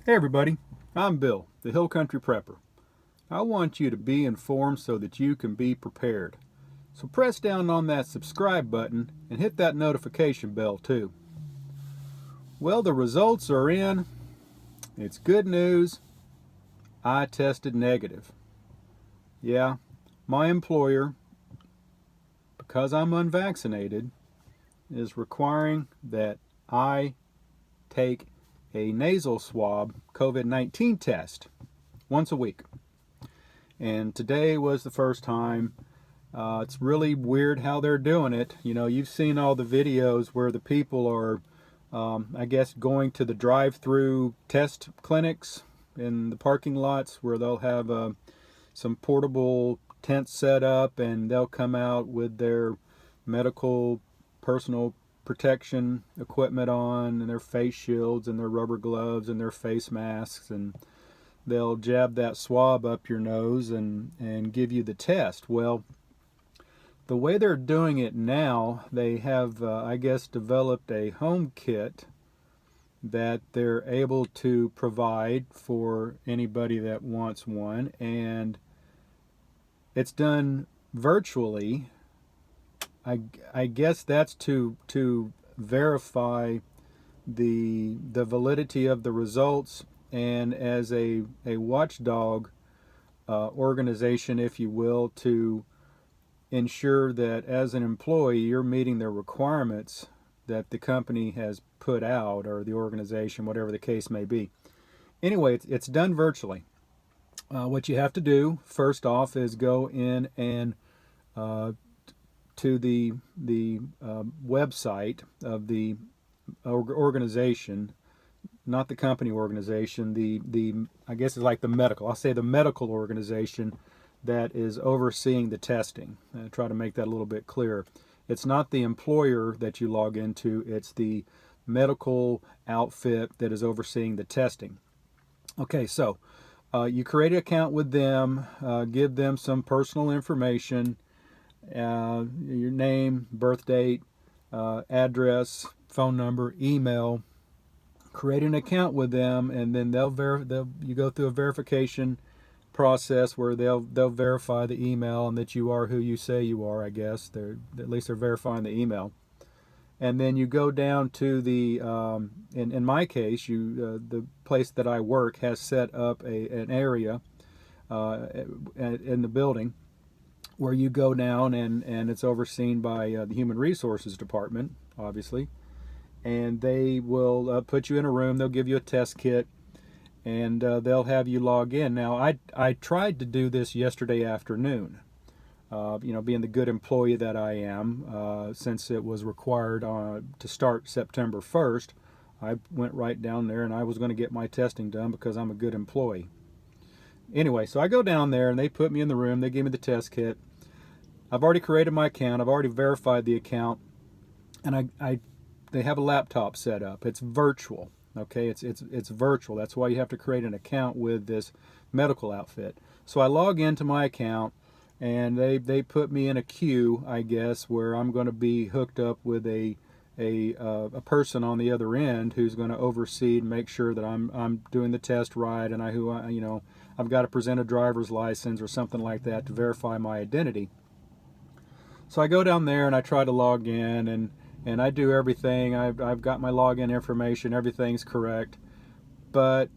Hey everybody, I'm Bill, the Hill Country Prepper. I want you to be informed so that you can be prepared. So press down on that subscribe button and hit that notification bell too. Well, the results are in. It's good news. I tested negative. Yeah, my employer, because I'm unvaccinated, is requiring that I take a nasal swab COVID-19 test once a week. And today was the first time. It's really weird how they're doing it. You know, you've seen all the videos where the people are, I guess, going to the drive-through test clinics in the parking lots where they'll have some portable tents set up and they'll come out with their medical personal protection equipment on and their face shields and their rubber gloves and their face masks, and they'll jab that swab up your nose and give you the test. Well, the way they're doing it now, they have, I guess, developed a home kit that they're able to provide for anybody that wants one, and it's done virtually. I guess that's to verify the validity of the results, and as a watchdog organization, if you will, to ensure that as an employee you're meeting the requirements that the company has put out, or the organization, whatever the case may be. Anyway, it's done virtually. What you have to do first off is go in and to the website of the organization, not the company organization, the I guess it's like the medical, I'll say the medical organization that is overseeing the testing. I'll try to make that a little bit clearer. It's not the employer that you log into, it's the medical outfit that is overseeing the testing. Okay, so you create an account with them, give them some personal information, your name, birth date, address, phone number, email. Create an account with them, and then you go through a verification process where they'll verify the email and that you are who you say you are. I guess at least they're verifying the email, and then you go down to the in my case, the place that I work has set up an area in the building where you go down, and it's overseen by the Human Resources Department, obviously, and they will put you in a room. They'll give you a test kit, and they'll have you log in. Now, I tried to do this yesterday afternoon, being the good employee that I am, since it was required to start September 1st. I went right down there, and I was going to get my testing done because I'm a good employee. Anyway, so I go down there, and they put me in the room. They give me the test kit. I've already created my account. I've already verified the account, and they have a laptop set up. It's virtual. Okay, it's virtual. That's why you have to create an account with this medical outfit. So I log into my account, and they put me in a queue, I guess, where I'm going to be hooked up with a person on the other end who's going to oversee and make sure that I'm doing the test right, and I've got to present a driver's license or something like that to verify my identity. So I go down there and I try to log in, and I do everything. I've got my login information, everything's correct. But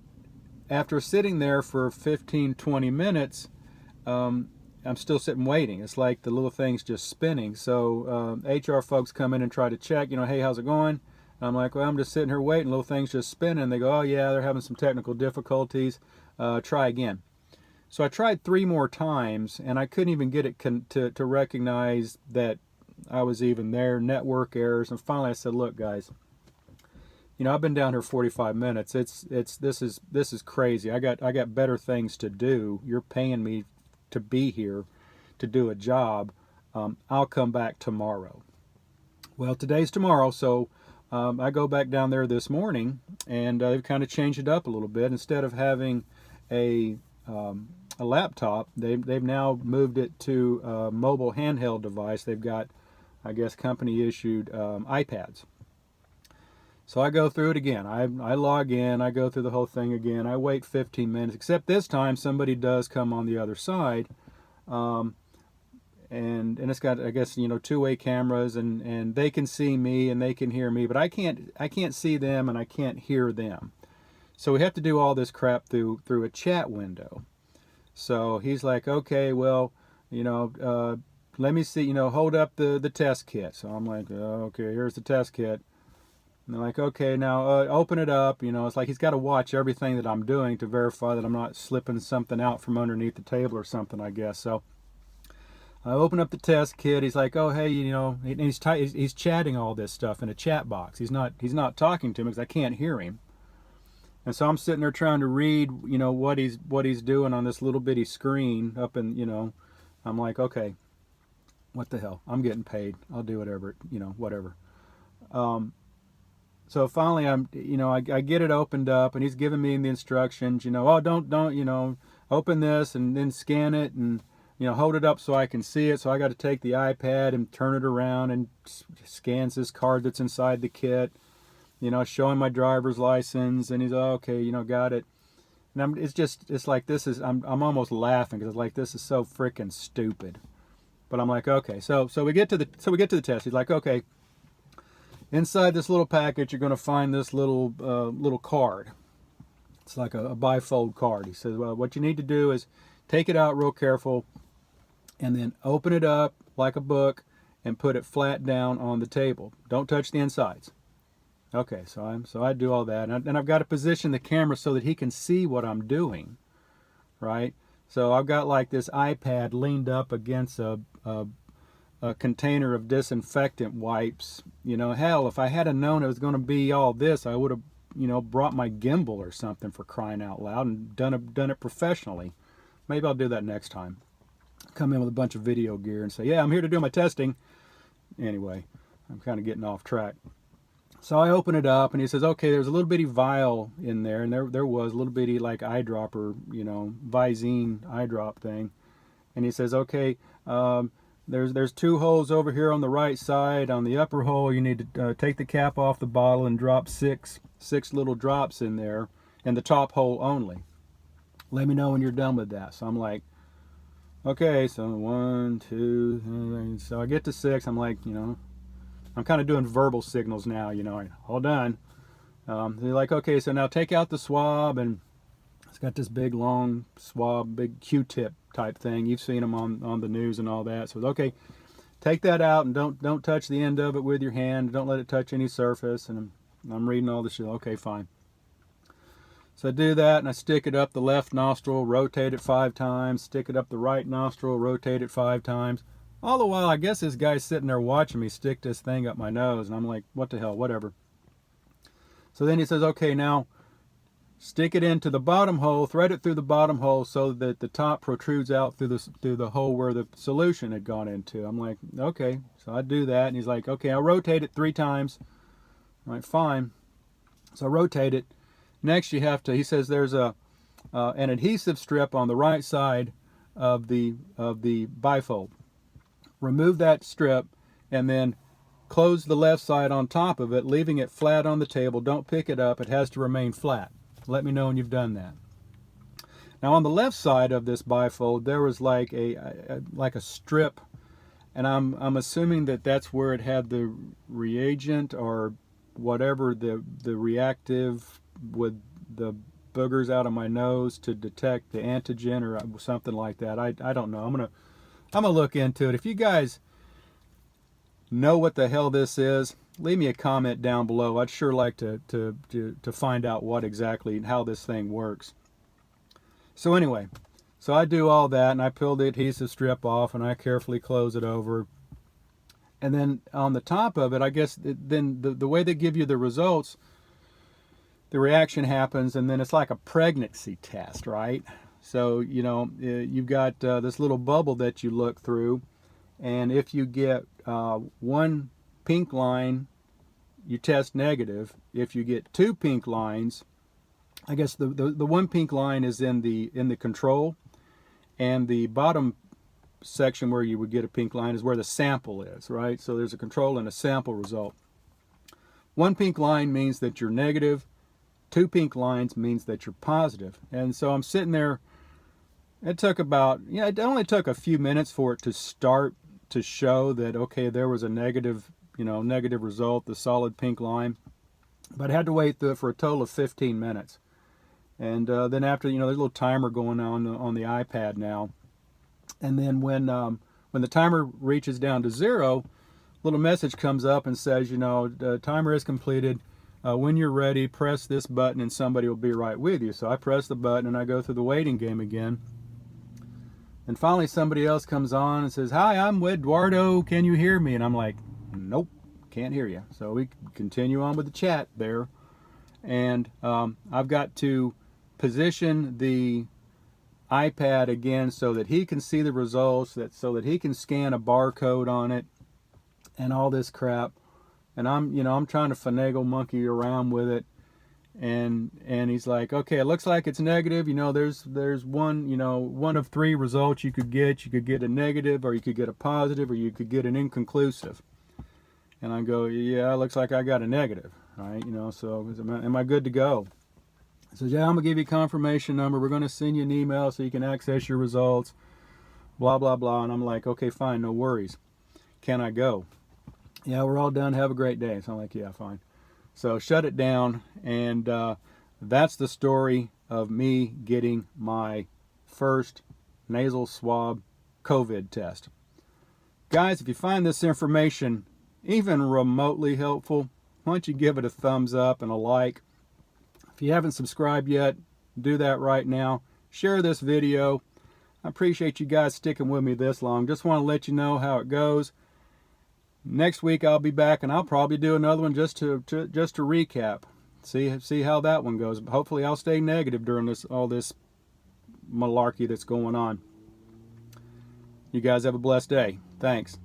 after sitting there for 15-20 minutes, I'm still sitting waiting. It's like the little thing's just spinning. So HR folks come in and try to check, hey, how's it going? And I'm like, well, I'm just sitting here waiting, little thing's just spinning. They go, oh yeah, they're having some technical difficulties. Try again. So I tried 3 more times, and I couldn't even get it to recognize that I was even there, network errors. And finally I said, look guys, I've been down here 45 minutes. This is crazy. I got better things to do. You're paying me to be here to do a job. I'll come back tomorrow. Well, today's tomorrow, so I go back down there this morning, and they've kind of changed it up a little bit. Instead of having a laptop, they've now moved it to a mobile handheld device. They've got, I guess, company issued iPads. So I go through it again. I log in, I go through the whole thing again. I wait 15 minutes, except this time somebody does come on the other side. Um, and it's got, I guess, two-way cameras, and they can see me and they can hear me, but I can't see them and I can't hear them. So we have to do all this crap through a chat window. So he's like, okay, well, let me see, hold up the test kit. So I'm like, okay, here's the test kit. And they're like, okay, now open it up. It's like he's got to watch everything that I'm doing to verify that I'm not slipping something out from underneath the table or something, I guess. So I open up the test kit. He's like, oh, hey, and he's chatting all this stuff in a chat box. He's not talking to me because I can't hear him. And so I'm sitting there trying to read, what he's doing on this little bitty screen up in, I'm like, okay, what the hell? I'm getting paid. I'll do whatever, whatever. So finally I get it opened up, and he's giving me the instructions, oh, don't, open this and then scan it and, hold it up so I can see it. So I got to take the iPad and turn it around, and scans this card that's inside the kit, showing my driver's license, and he's, oh, okay, got it. And it's like, I'm almost laughing because it's like, this is so freaking stupid. But I'm like, okay, so we get to the test. He's like, okay, inside this little package, you're going to find this little card. It's like a bifold card. He says, well, what you need to do is take it out real careful, and then open it up like a book and put it flat down on the table. Don't touch the insides. Okay, so I do all that, and I've got to position the camera so that he can see what I'm doing, right? So I've got like this iPad leaned up against a container of disinfectant wipes. Hell, if I had known it was going to be all this, I would have, brought my gimbal or something, for crying out loud, and done it professionally. Maybe I'll do that next time. Come in with a bunch of video gear and say, yeah, I'm here to do my testing. Anyway, I'm kind of getting off track. So I open it up, and he says, okay, there's a little bitty vial in there, and there was a little bitty like eyedropper, Visine eyedrop thing. And he says, okay, there's two holes over here on the right side. On the upper hole, you need to take the cap off the bottle and drop six little drops in there, and the top hole only. Let me know when you're done with that. So I'm like, okay, so 1, 2, so I get to 6. I'm like, I'm kind of doing verbal signals now, all done. They're like, okay, so now take out the swab, and it's got this big long swab, big Q-tip type thing. You've seen them on the news and all that. So okay, take that out, and don't touch the end of it with your hand. Don't let it touch any surface. And I'm reading all this shit. Okay, fine. So I do that, and I stick it up the left nostril, rotate it 5 times, stick it up the right nostril, rotate it 5 times. All the while, I guess this guy's sitting there watching me stick this thing up my nose, and I'm like, what the hell, whatever. So then he says, okay, now stick it into the bottom hole, thread it through the bottom hole so that the top protrudes out through the hole where the solution had gone into. I'm like, okay. So I do that, and he's like, okay, I'll rotate it 3 times. I'm like, fine. So I rotate it. Next, you have to, he says there's an adhesive strip on the right side of the bifold. Remove that strip, and then close the left side on top of it, leaving it flat on the table. Don't pick it up. It has to remain flat. Let me know when you've done that. Now on the left side of this bifold, there was like a strip, and I'm assuming that that's where it had the reagent or whatever, the reactive with the boogers out of my nose to detect the antigen or something like that. I don't know. I'm gonna look into it. If you guys know what the hell this is, leave me a comment down below. I'd sure like to find out what exactly, how this thing works. So anyway, so I do all that, and I peel the adhesive strip off, and I carefully close it over. And then on the top of it, I guess then the way they give you the results, the reaction happens, and then it's like a pregnancy test, right? So, you've got this little bubble that you look through, and if you get one pink line, you test negative. If you get 2 pink lines, I guess the one pink line is in the control, and the bottom section where you would get a pink line is where the sample is, right? So there's a control and a sample result. One pink line means that you're negative. Two pink lines means that you're positive. And so I'm sitting there. It took about, it only took a few minutes for it to start to show that, okay, there was a negative, negative result, the solid pink line. But I had to wait for a total of 15 minutes. And then after, there's a little timer going on the iPad now. And then when the timer reaches down to 0, a little message comes up and says, the timer is completed. When you're ready, press this button and somebody will be right with you. So I press the button and I go through the waiting game again. And finally somebody else comes on and says, "Hi, I'm Eduardo. Can you hear me?" And I'm like, "Nope, can't hear you." So we continue on with the chat there. And I've got to position the iPad again so that he can see the results, so that he can scan a barcode on it and all this crap. And I'm trying to finagle monkey around with it. And he's like, "Okay, it looks like it's negative. There's one of 3 results you could get. You could get a negative, or you could get a positive, or you could get an inconclusive." And I go, "Yeah, it looks like I got a negative, right? So am I good to go?" He says, "Yeah, I'm gonna give you a confirmation number. We're gonna send you an email so you can access your results, blah blah blah." And I'm like, "Okay, fine, no worries. Can I go?" "Yeah, we're all done. Have a great day." So I'm like, "Yeah, fine." So shut it down, and that's the story of me getting my first nasal swab COVID test. Guys, if you find this information even remotely helpful, why don't you give it a thumbs up and a like. If you haven't subscribed yet, do that right now. Share this video. I appreciate you guys sticking with me this long. Just want to let you know how it goes. Next week I'll be back, and I'll probably do another one just to recap. See how that one goes. Hopefully I'll stay negative during all this malarkey that's going on. You guys have a blessed day. Thanks.